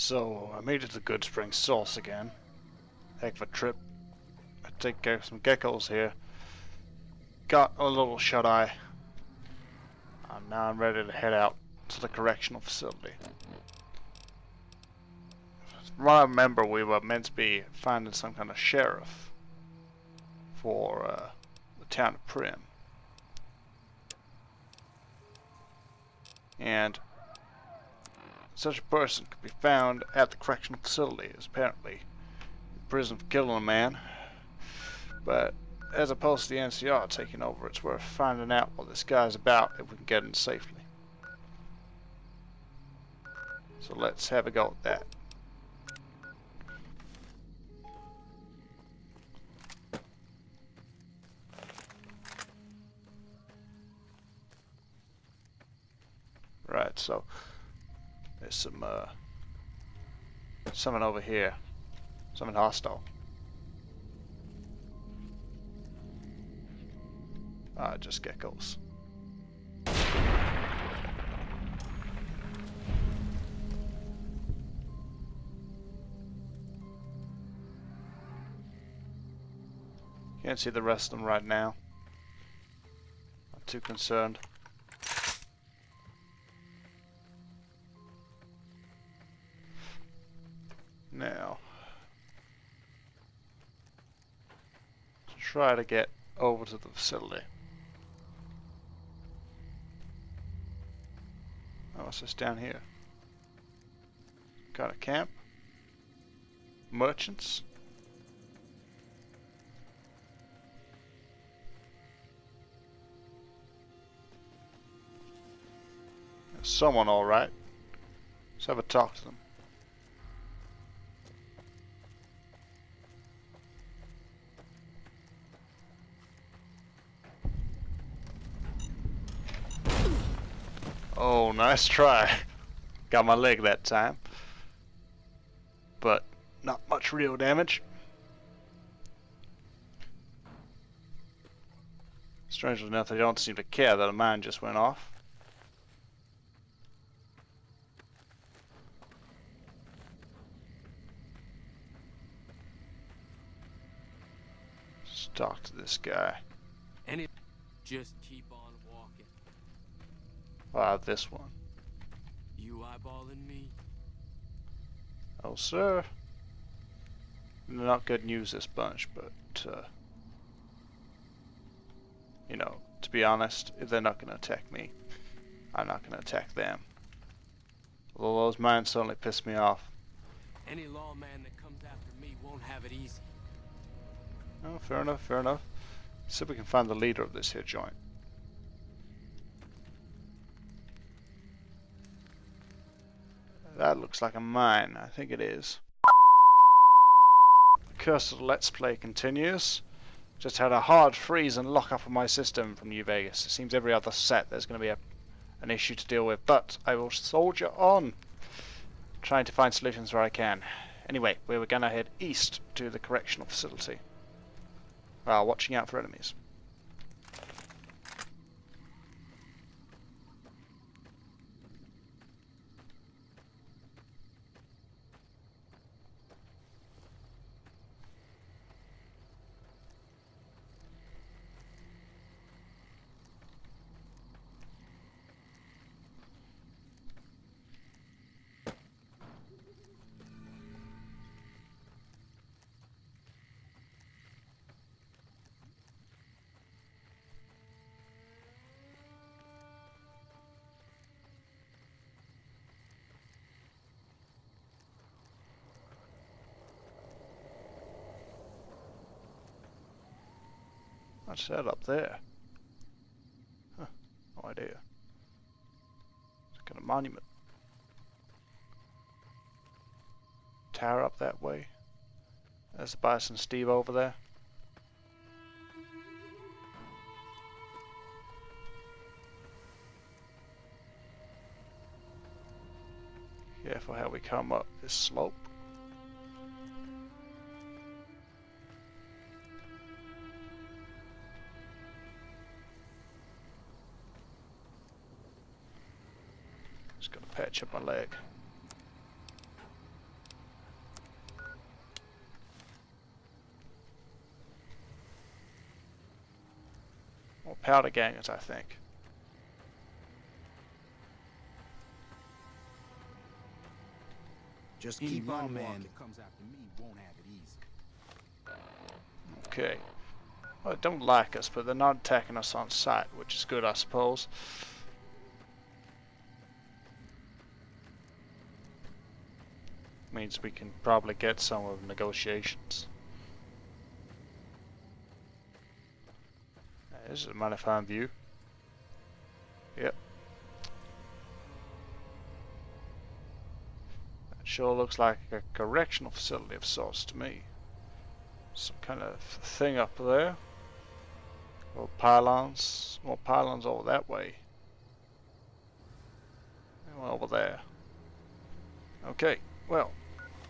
So I made it to the Good Spring source again. Heck of a trip. I take care of some geckos here. Got a little shut-eye. And now I'm ready to head out to the correctional facility. From what I remember, we were meant to be finding some kind of sheriff for the town of Primm. And such a person could be found at the correctional facility, as apparently in prison for killing a man. But as opposed to the NCR taking over, it's worth finding out what this guy's about if we can get in safely. So let's have a go at that. Right, so there's something over here. Something hostile. Just geckos. Can't see the rest of them right now. Not too concerned. Now, try to get over to the facility. Oh, what's this down here? Got a camp? Merchants? There's someone alright. Let's have a talk to them. Oh, nice try. Got my leg that time. But not much real damage. Strangely enough, they don't seem to care that a mine just went off. Let's talk to this guy. And it just keep on walking. This one. You eyeballing me? Oh, sir. Not good news, this bunch, but, you know, to be honest, if they're not going to attack me, I'm not going to attack them. Although those mines certainly piss me off. Any lawman that comes after me won't have it easy. Oh, fair enough, fair enough. See if we can find the leader of this here joint. That looks like a mine. I think it is. Curse of the Let's Play continues. Just had a hard freeze and lock up on my system from New Vegas. It seems every other set there's going to be an issue to deal with, but I will soldier on, trying to find solutions where I can. Anyway, we were going to head east to the correctional facility, while watching out for enemies. What's that up there? Huh, no idea. It's kind of monument. Tower up that way. There's the Bison Steve over there. Careful how we come up this slope. Just gotta patch up my leg. Or powder gangers, I think. Just Any keep on lawman walking. that comes after me won't have it easy. Okay. Well, they don't like us, but they're not attacking us on sight, which is good, I suppose. Means we can probably get some of the negotiations. This is a magnifying view. Yep. That sure looks like a correctional facility of sorts to me. Some kind of thing up there. Or pylons. More pylons over that way. And one over there. Okay, well,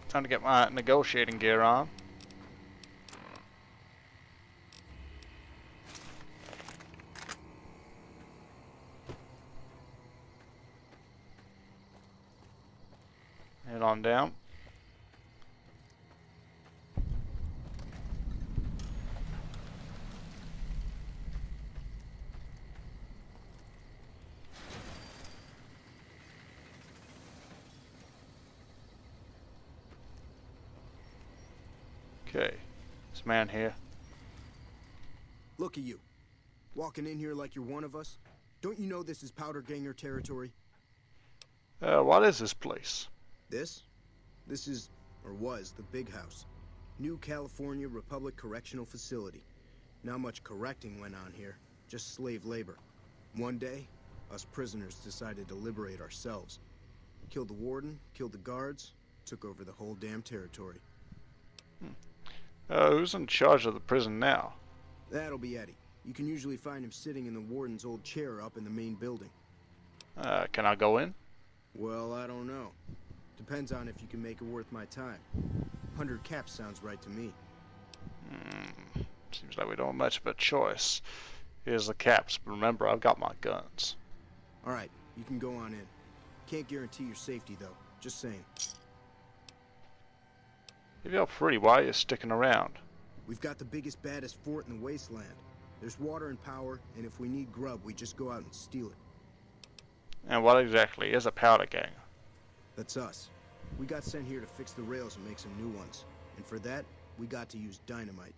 time to get my negotiating gear on. Head on down. Okay, this man here. Look at you. Walking in here like you're one of us. Don't you know this is powder ganger territory? What is this place? This? This is, or was, the Big House. New California Republic Correctional Facility. Not much correcting went on here. Just slave labor. One day, us prisoners decided to liberate ourselves. Killed the warden, killed the guards, took over the whole damn territory. Who's in charge of the prison now? That'll be Eddie. You can usually find him sitting in the warden's old chair up in the main building. Can I go in? Well, I don't know. Depends on if you can make it worth my time. 100 caps sounds right to me. Seems like we don't have much of a choice. Here's the caps, but remember, I've got my guns. Alright, you can go on in. Can't guarantee your safety, though. Just saying. If you're free, why are you sticking around? We've got the biggest, baddest fort in the wasteland. There's water and power, and if we need grub, we just go out and steal it. And what exactly is a powder ganger? That's us. We got sent here to fix the rails and make some new ones. And for that, we got to use dynamite.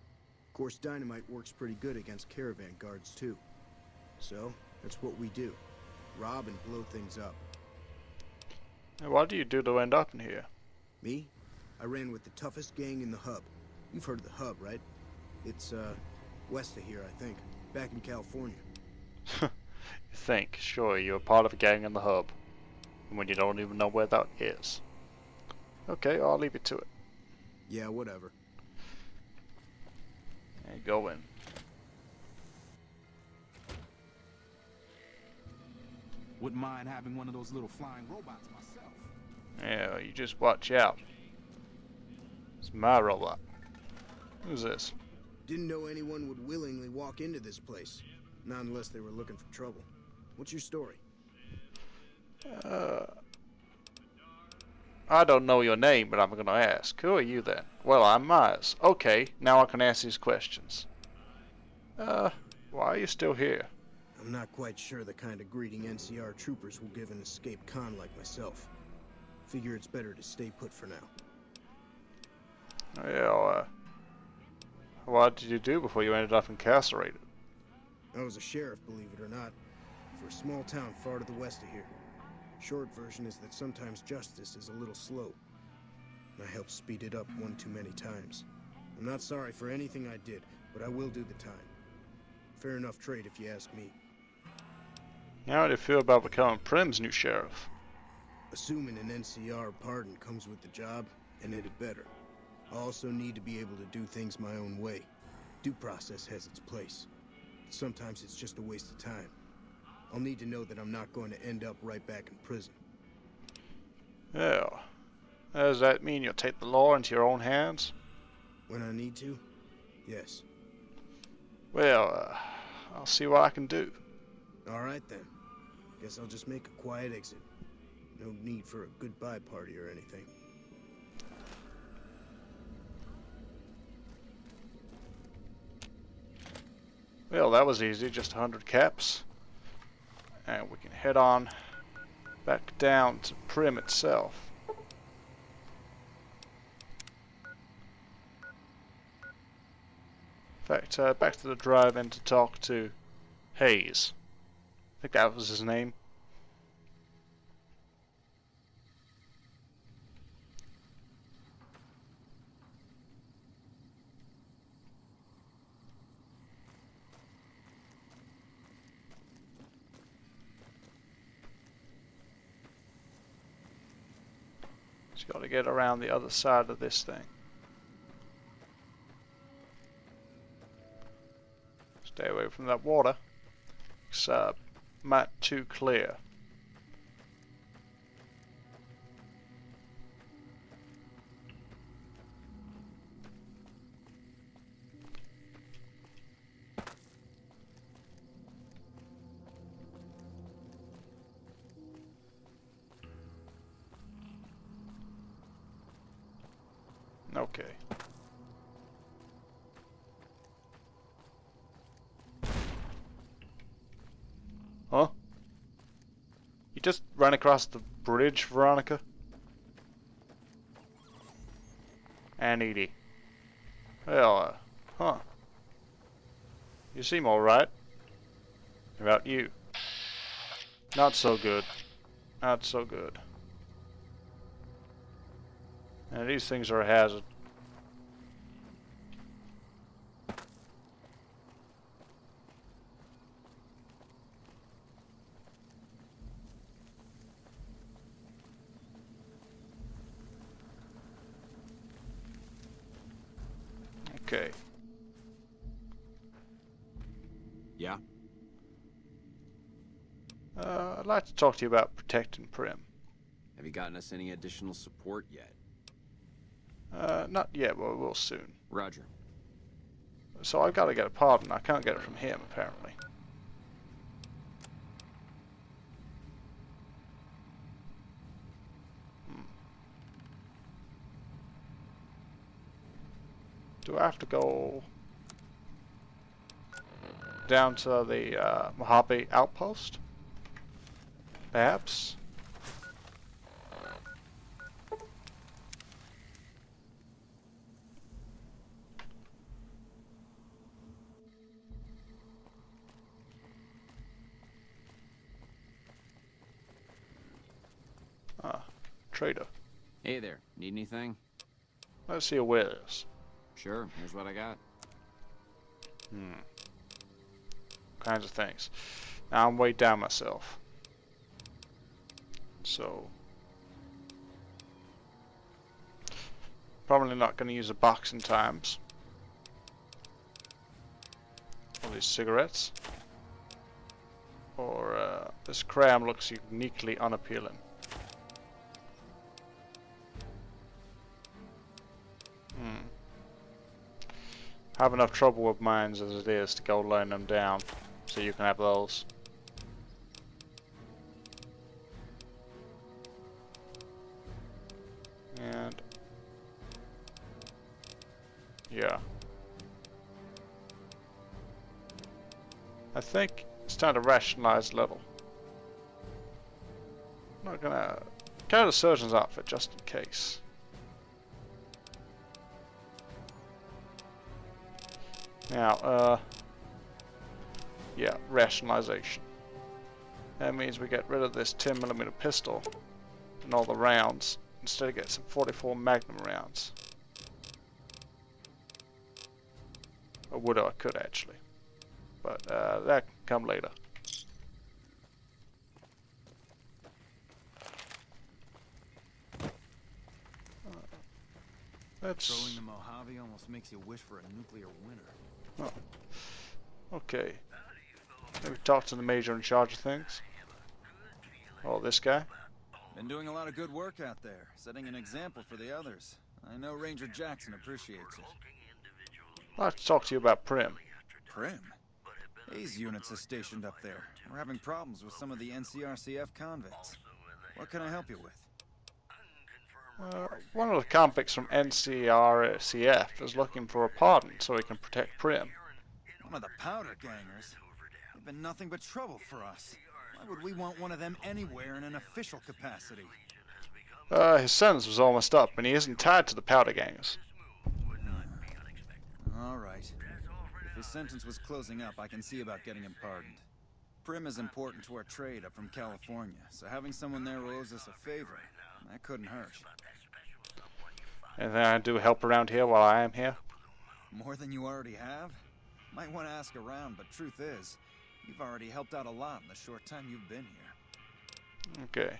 Of course, dynamite works pretty good against caravan guards, too. So, that's what we do. Rob and blow things up. And what do you do to end up in here? Me? I ran with the toughest gang in the hub. You've heard of the hub, right? It's, west of here, I think. Back in California. You think, sure, you're a part of a gang in the hub. When you don't even know where that is. Okay, I'll leave you to it. Yeah, whatever. And go in. Wouldn't mind having one of those little flying robots myself. Yeah, you just watch out. It's my robot. Who's this? Didn't know anyone would willingly walk into this place. Not unless they were looking for trouble. What's your story? I don't know your name, but I'm gonna ask. Who are you then? Well, I'm Myers. Okay, now I can ask these questions. Why are you still here? I'm not quite sure the kind of greeting NCR troopers will give an escaped con like myself. Figure it's better to stay put for now. Well, what did you do before you ended up incarcerated? I was a sheriff, believe it or not, for a small town far to the west of here. Short version is that sometimes justice is a little slow. I helped speed it up one too many times. I'm not sorry for anything I did, but I will do the time. Fair enough trade if you ask me. How do you feel about becoming Primm's new sheriff? Assuming an NCR pardon comes with the job, and it had better. I also need to be able to do things my own way. Due process has its place. But sometimes it's just a waste of time. I'll need to know that I'm not going to end up right back in prison. Well, does that mean you'll take the law into your own hands? When I need to? Yes. Well, I'll see what I can do. Alright then. Guess I'll just make a quiet exit. No need for a goodbye party or anything. Well, that was easy, just 100 caps. And we can head on back down to Primm itself. In fact, back to the drive-in to talk to Hayes. I think that was his name. Just got to get around the other side of this thing. Stay away from that water. It's not too clear. Okay. Huh? You just ran across the bridge, Veronica? And Edie. Well, huh. You seem alright. How about you? Not so good. Not so good. And these things are a hazard. Okay. Yeah? I'd like to talk to you about protecting Primm. Have you gotten us any additional support yet? Not yet, but we will soon. Roger. So I've got to get a pardon. I can't get it from him, apparently. Do I have to go down to the Mojave outpost? Perhaps? Ah, trader. Hey there, need anything? Let's see your wares. Sure, here's what I got. Kinds of things. Now I'm way down myself. So probably not going to use a box in times. All these cigarettes. Or this cram looks uniquely unappealing. Have enough trouble with mines as it is to go laying them down, so you can have those. And yeah, I think it's time to rationalize a little. I'm not gonna carry the surgeon's outfit just in case. Now, yeah, rationalization. That means we get rid of this 10mm pistol and all the rounds. Instead, get some 44 Magnum rounds. I would or I could actually, but that can come later. Patrolling the Mojave almost makes you wish for a nuclear winter. Oh. Okay. Maybe talk to the major in charge of things. Oh, this guy? Been doing a lot of good work out there, setting an example for the others. I know Ranger Jackson appreciates it. I'd like to talk to you about Primm. Primm? Hayes units are stationed up there. We're having problems with some of the NCRCF convicts. What can I help you with? One of the convicts from NCRCF is looking for a pardon so he can protect Primm. Some of the powder gangers. They've been nothing but trouble for us. Why would we want one of them anywhere in an official capacity? His sentence was almost up, and he isn't tied to the powder gangs. All right. If his sentence was closing up, I can see about getting him pardoned. Primm is important to our trade up from California, so having someone there who owes us a favor, that couldn't hurt. Anything I can do to help around here while I am here? More than you already have? Might want to ask around, but truth is, you've already helped out a lot in the short time you've been here. Okay.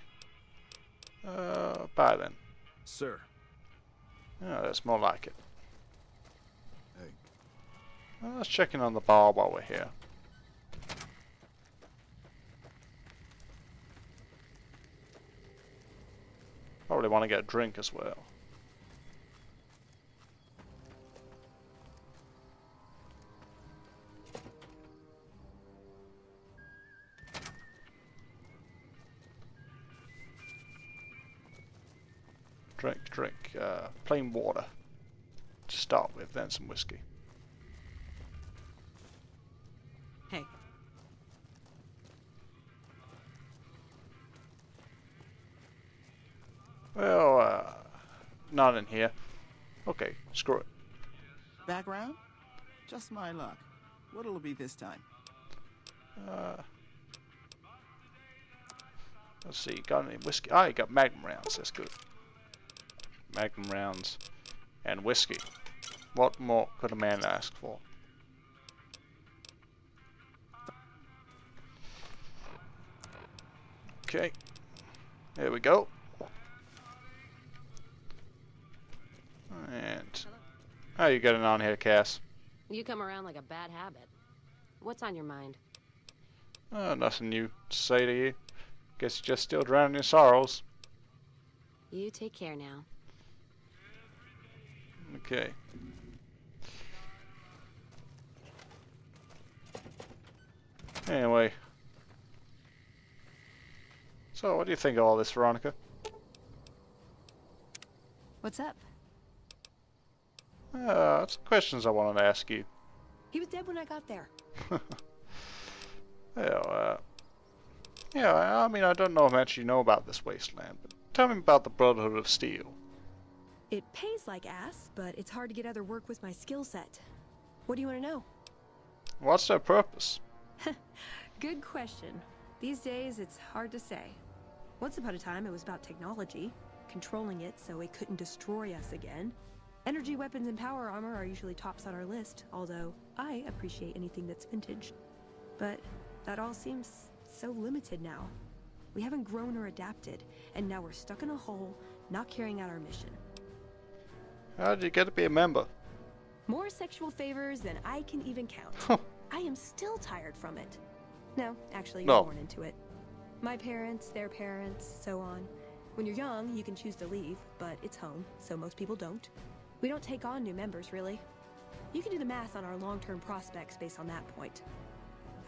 Bye then. Sir. Oh, that's more like it. Hey. Well, let's check in on the bar while we're here. Probably want to get a drink as well. Drink. Plain water to start with, then some whiskey. Hey. Well, not in here. Okay, screw it. Background? Just my luck. What'll it be this time? Let's see, got any whiskey? Ah, you got Magnum rounds, that's good. Magnum rounds and whiskey. What more could a man ask for? Okay, there we go. And how you getting on here, Cass? You come around like a bad habit. What's on your mind? Nothing new to say to you. Guess you're just still drowning in your sorrows. You take care now. Okay. Anyway. So, what do you think of all this, Veronica? What's up? That's questions I wanted to ask you. He was dead when I got there. Well, yeah, I mean, I don't know how much you know about this wasteland, but tell me about the Brotherhood of Steel. It pays like ass, but it's hard to get other work with my skill set. What do you want to know? What's their purpose? Good question. These days, it's hard to say. Once upon a time, it was about technology, controlling it so it couldn't destroy us again. Energy weapons and power armor are usually tops on our list, although I appreciate anything that's vintage. But that all seems so limited now. We haven't grown or adapted, and now we're stuck in a hole, not carrying out our mission. How did you get to be a member? More sexual favors than I can even count. I am still tired from it. No, actually, you're born into it. My parents, their parents, so on. When you're young, you can choose to leave, but it's home, so most people don't. We don't take on new members, really. You can do the math on our long-term prospects based on that point.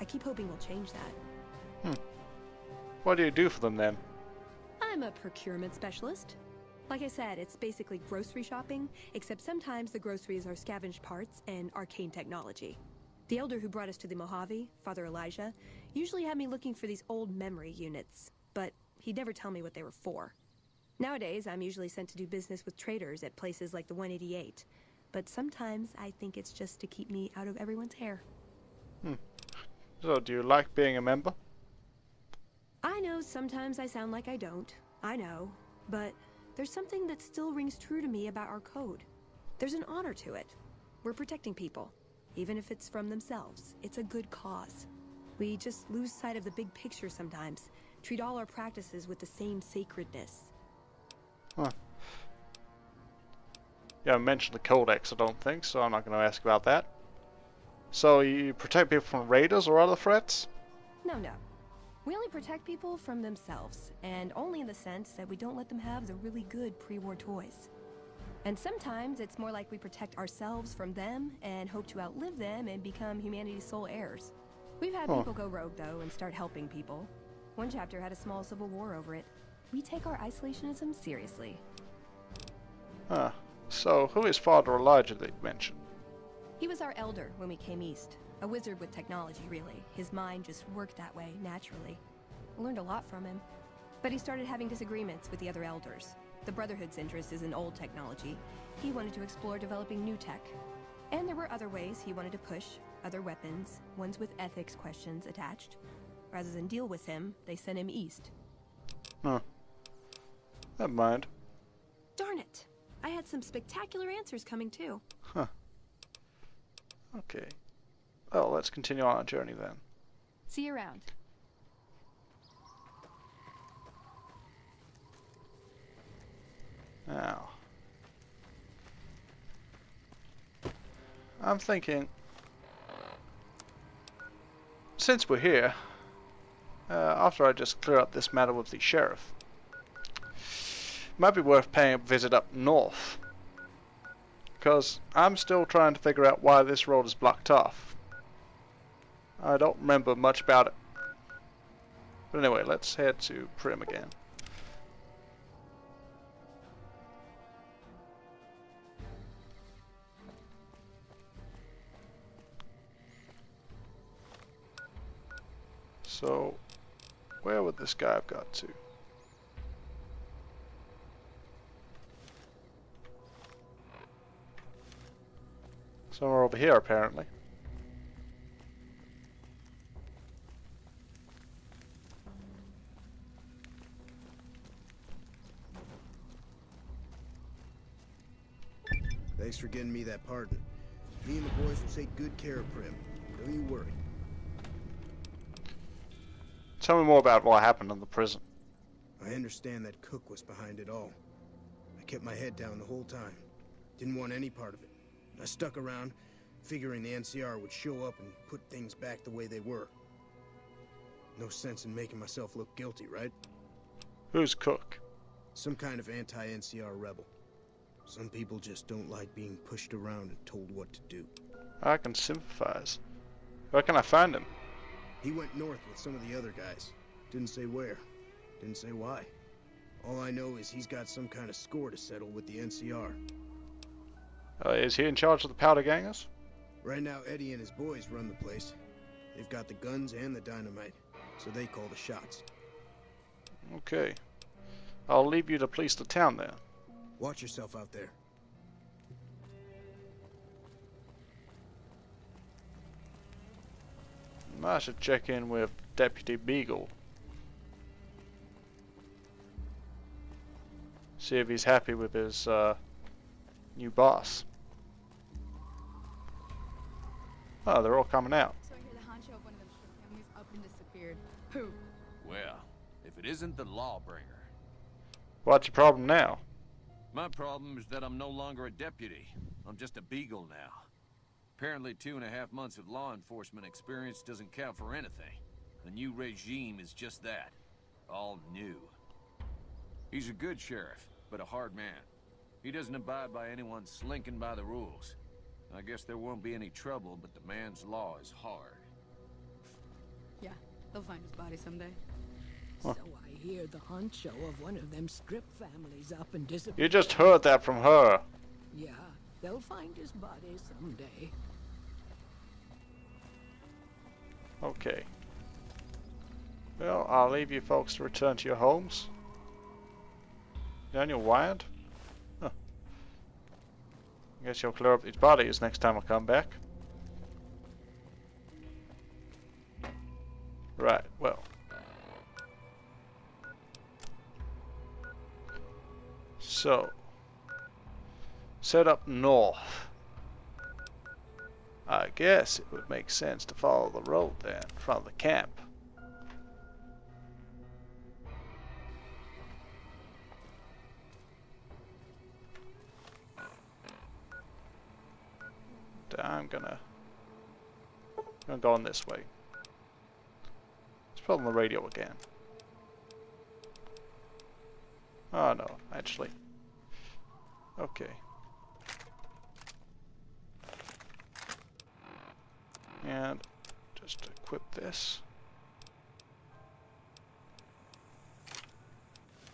I keep hoping we'll change that. What do you do for them then? I'm a procurement specialist. Like I said, it's basically grocery shopping, except sometimes the groceries are scavenged parts and arcane technology. The elder who brought us to the Mojave, Father Elijah, usually had me looking for these old memory units, but he'd never tell me what they were for. Nowadays, I'm usually sent to do business with traders at places like the 188, but sometimes I think it's just to keep me out of everyone's hair. So, do you like being a member? I know sometimes I sound like I don't. I know. But there's something that still rings true to me about our code. There's an honor to it. We're protecting people. Even if it's from themselves, it's a good cause. We just lose sight of the big picture sometimes. Treat all our practices with the same sacredness. Huh. You haven't mentioned the Codex, I don't think, so I'm not going to ask about that. So, you protect people from raiders or other threats? No. We only protect people from themselves, and only in the sense that we don't let them have the really good pre-war toys. And sometimes it's more like we protect ourselves from them and hope to outlive them and become humanity's sole heirs. We've had people go rogue, though, and start helping people. One chapter had a small civil war over it. We take our isolationism seriously. So who is Father Elijah that you mentioned? He was our elder when we came east. A wizard with technology, really. His mind just worked that way, naturally. I learned a lot from him. But he started having disagreements with the other elders. The Brotherhood's interest is in old technology. He wanted to explore developing new tech. And there were other ways he wanted to push, other weapons, ones with ethics questions attached. Rather than deal with him, they sent him east. Huh. Never mind. Darn it! I had some spectacular answers coming too. Huh. Okay. Well, let's continue on our journey then. See you around. Now, I'm thinking, since we're here, after I just clear up this matter with the sheriff, it might be worth paying a visit up north, because I'm still trying to figure out why this road is blocked off. I don't remember much about it. But anyway, let's head to Primm again. So, where would this guy have got to? Somewhere over here, apparently. Thanks for getting me that pardon. Me and the boys will take good care of Primm. Don't you worry. Tell me more about what happened in the prison. I understand that Cook was behind it all. I kept my head down the whole time. Didn't want any part of it. I stuck around, figuring the NCR would show up and put things back the way they were. No sense in making myself look guilty, right? Who's Cook? Some kind of anti-NCR rebel. Some people just don't like being pushed around and told what to do. I can sympathize. Where can I find him? He went north with some of the other guys. Didn't say where. Didn't say why. All I know is he's got some kind of score to settle with the NCR. Is he in charge of the powder gangers? Right now, Eddie and his boys run the place. They've got the guns and the dynamite, so they call the shots. Okay. I'll leave you to police the town then. Watch yourself out there. I should check in with Deputy Beagle. See if he's happy with his new boss. Oh, they're all coming out. So I hear the honcho of one of them shrimp families up and disappeared. Who? Well, if it isn't the lawbringer. What's your problem now? My problem is that I'm no longer a deputy. I'm just a beagle now. Apparently 2.5 months of law enforcement experience doesn't count for anything. The new regime is just that. All new. He's a good sheriff, but a hard man. He doesn't abide by anyone slinking by the rules. I guess there won't be any trouble, but the man's law is hard. Yeah, they'll find his body someday. Huh. So I hear the honcho of one of them strip families up and disappeared. You just heard that from her. Yeah, they'll find his body someday. Okay. Well, I'll leave you folks to return to your homes. Daniel Wyatt? Huh. I guess you'll clear up these bodies next time I come back. Right, well. So, set up north. I guess it would make sense to follow the road then, in front of the camp. I'm gonna go on this way. Let's put on the radio again. Oh no, actually. Okay. And just equip this.